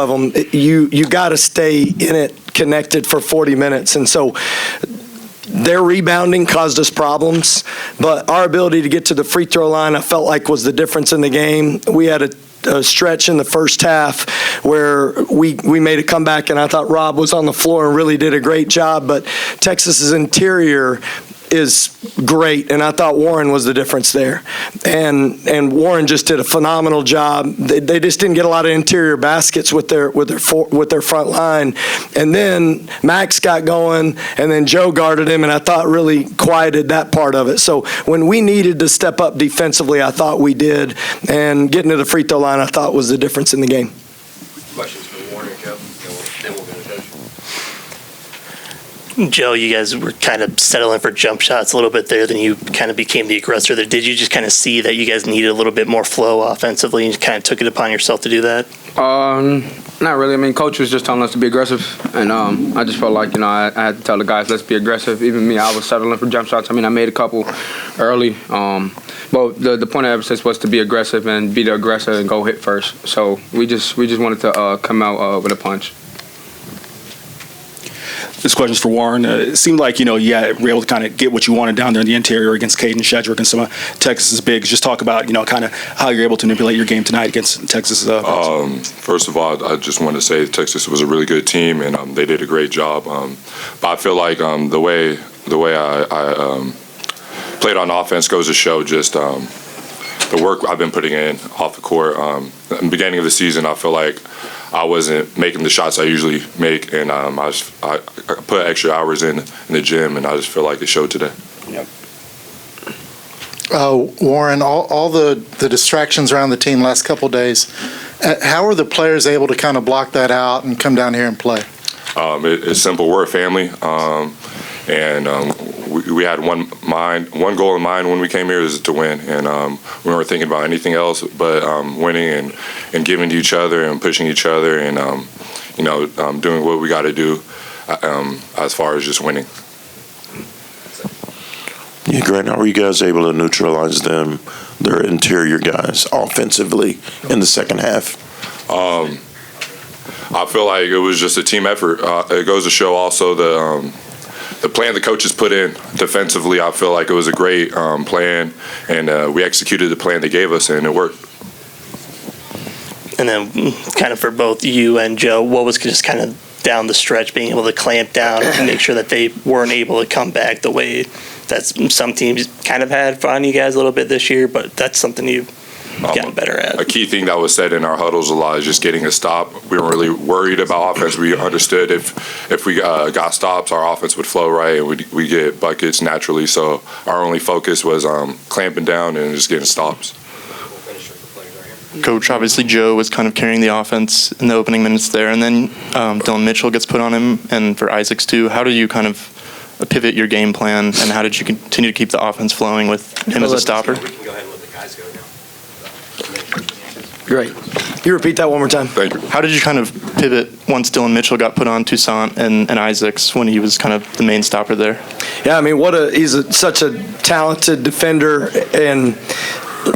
of them, you got to stay in it, connected for 40 minutes. And so their rebounding caused us problems, but our ability to get to the free throw line, I felt like was the difference in the game. We had a stretch in the first half where we made a comeback, and I thought Rob was on the floor and really did a great job, but Texas's interior is great, and I thought Warren was the difference there. And Warren just did a phenomenal job. They just didn't get a lot of interior baskets with their front line. And then Max got going, and then Joe guarded him, and I thought really quieted that part of it. So when we needed to step up defensively, I thought we did. And getting to the free throw line, I thought was the difference in the game. Questions for Warren and Joe? Then we'll go to Coach. Joe, you guys were kind of settling for jump shots a little bit there, then you kind of became the aggressor there. Did you just kind of see that you guys needed a little bit more flow offensively and kind of took it upon yourself to do that? Not really. I mean, Coach was just telling us to be aggressive, and I just felt like, I had to tell the guys, let's be aggressive. Even me, I was settling for jump shots. I mean, I made a couple early, but the point of emphasis was to be aggressive and be the aggressor and go hit first. So we just wanted to come out with a punch. This question's for Warren. It seemed like, you were able to kind of get what you wanted down there in the interior against Caden Shedrick and some of Texas's bigs. Just talk about, kind of how you're able to manipulate your game tonight against Texas. First of all, I just want to say Texas was a really good team, and they did a great job. But I feel like the way I played on offense goes to show just the work I've been putting in off the court. In the beginning of the season, I feel like I wasn't making the shots I usually make, and I put extra hours in the gym, and I just feel like it showed today. Yep. Warren, all the distractions around the team last couple of days, how are the players able to kind of block that out and come down here and play? It's simple. We're a family, and we had one goal in mind when we came here is to win, and we weren't thinking about anything else but winning and giving to each other and pushing each other and doing what we got to do as far as just winning. Yeah, Grant, how were you guys able to neutralize them, their interior guys, offensively in the second half? I feel like it was just a team effort. It goes to show also the plan the coaches put in defensively. I feel like it was a great plan, and we executed the plan they gave us, and it worked. And then kind of for both you and Joe, what was just kind of down the stretch, being able to clamp down and make sure that they weren't able to come back the way that some teams kind of had on you guys a little bit this year, but that's something you've gotten better at. A key thing that was said in our huddles a lot is just getting a stop. We weren't really worried about offense. We understood if we got stops, our offense would flow right, and we get buckets naturally. So our only focus was clamping down and just getting stops. Coach, obviously Joe was kind of carrying the offense in the opening minutes there, and then Dylan Mitchell gets put on him, and for Isaacs too. How did you kind of pivot your game plan, and how did you continue to keep the offense flowing with him as a stopper? We can go ahead and let the guys go now. Great. You repeat that one more time. Thank you. How did you kind of pivot once Dylan Mitchell got put on Toussaint and Isaacs when he was kind of the main stopper there? Yeah, I mean, he's such a talented defender, and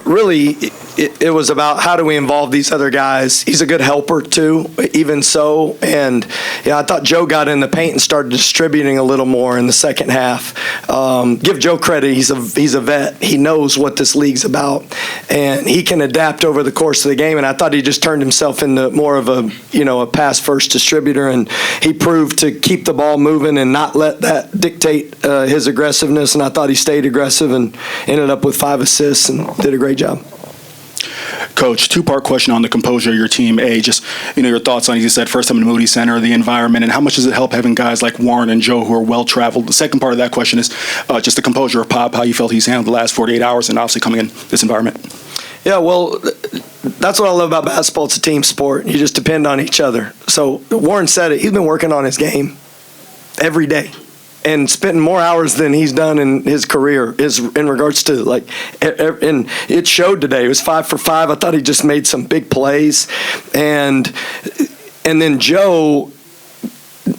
really it was about how do we involve these other guys. He's a good helper too, even so. And I thought Joe got in the paint and started distributing a little more in the second half. Give Joe credit. He's a vet. He knows what this league's about, and he can adapt over the course of the game. And I thought he just turned himself into more of a pass first distributor, and he proved to keep the ball moving and not let that dictate his aggressiveness. And I thought he stayed aggressive and ended up with 5 assists and did a great job. Coach, two-part question on the composure of your team. Just, your thoughts on, as you said, first time in the Moody Center, the environment, and how much does it help having guys like Warren and Joe who are well-traveled? The second part of that question is just the composure of Pop, how you felt he's handled the last 48 hours and obviously coming in this environment. Yeah, well, that's what I love about basketball. It's a team sport. You just depend on each other. So Warren said it. He's been working on his game every day and spending more hours than he's done in his career is in regards to and it showed today. It was 5 for 5. I thought he just made some big plays, and then Joe,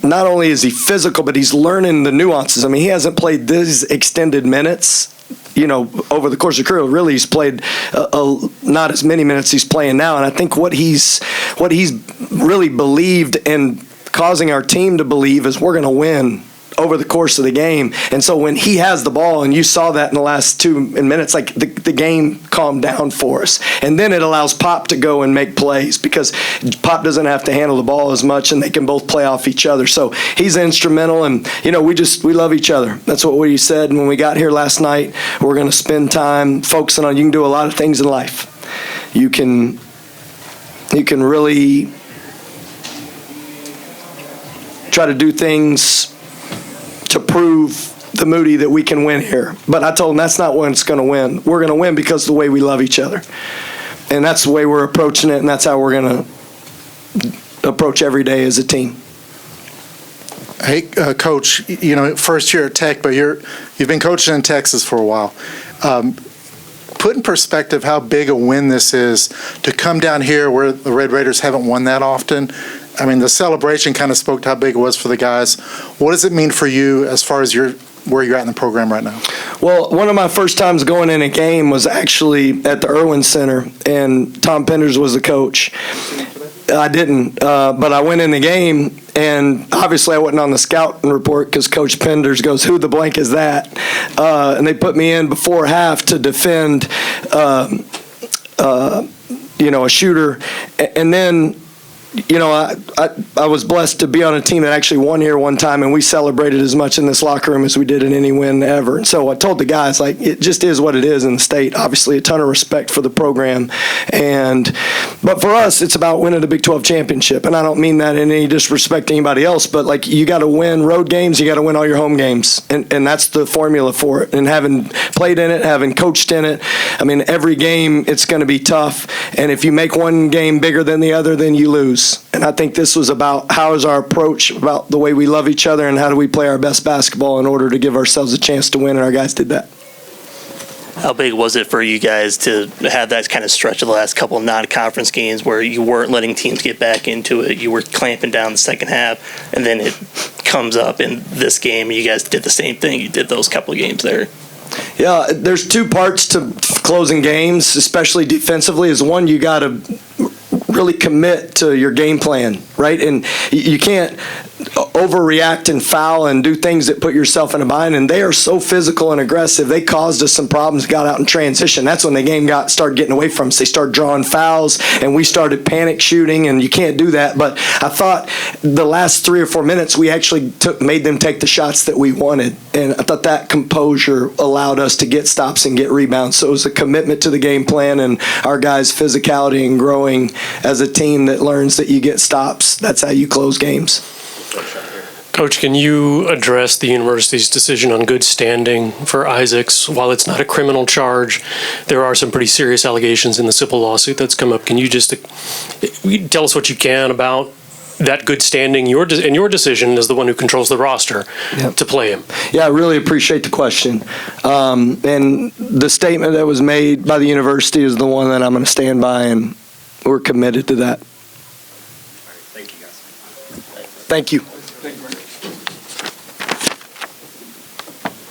not only is he physical, but he's learning the nuances. I mean, he hasn't played these extended minutes, over the course of career, really he's played not as many minutes he's playing now. And I think what he's really believed and causing our team to believe is we're going to win over the course of the game. And so when he has the ball, and you saw that in the last 2 minutes, like the game calmed down for us. And then it allows Pop to go and make plays because Pop doesn't have to handle the ball as much, and they can both play off each other. So he's instrumental, and we love each other. That's what we said when we got here last night. We're going to spend time focusing on, you can do a lot of things in life. You can really try to do things to prove the Moody that we can win here. But I told him that's not when it's going to win. We're going to win because of the way we love each other. And that's the way we're approaching it, and that's how we're going to approach every day as a team. Hey, Coach, first year at Tech, but you've been coaching in Texas for a while. Put in perspective how big a win this is to come down here where the Red Raiders haven't won that often. I mean, the celebration kind of spoke to how big it was for the guys. What does it mean for you as far as where you're at in the program right now? Well, one of my first times going in a game was actually at the Irwin Center, and Tom Penders was the coach. I didn't, but I went in the game, and obviously I wasn't on the scouting report because Coach Penders goes, "Who the blank is that?" And they put me in before half to defend, a shooter, and then. I was blessed to be on a team that actually won here one time, and we celebrated as much in this locker room as we did in any win ever. And so I told the guys, it just is what it is in the state. Obviously, a ton of respect for the program. But for us, it's about winning the Big 12 championship. And I don't mean that in any disrespect to anybody else, but you got to win road games, you got to win all your home games. And that's the formula for it. And having played in it, having coached in it, I mean, every game it's going to be tough. And if you make one game bigger than the other, then you lose. And I think this was about how is our approach, about the way we love each other, and how do we play our best basketball in order to give ourselves a chance to win, and our guys did that. How big was it for you guys to have that kind of stretch of the last couple of non-conference games where you weren't letting teams get back into it, you were clamping down the second half, and then it comes up in this game, and you guys did the same thing, you did those couple of games there? Yeah, there's two parts to closing games, especially defensively. Is one, you got to really commit to your game plan, right? And you can't overreact and foul and do things that put yourself in a bind. And they are so physical and aggressive. They caused us some problems, got out in transition. That's when the game started getting away from us. They started drawing fouls, and we started panic shooting, and you can't do that. But I thought the last 3 or 4 minutes, we actually made them take the shots that we wanted. And I thought that composure allowed us to get stops and get rebounds. So it was a commitment to the game plan and our guys' physicality and growing as a team that learns that you get stops. That's how you close games. Coach, can you address the university's decision on good standing for Isaacs? While it's not a criminal charge, there are some pretty serious allegations in the civil lawsuit that's come up. Can you just tell us what you can about that good standing, and your decision as the one who controls the roster to play him? Yeah, I really appreciate the question. And the statement that was made by the university is the one that I'm going to stand by, and we're committed to that. Thank you, guys. Thank you.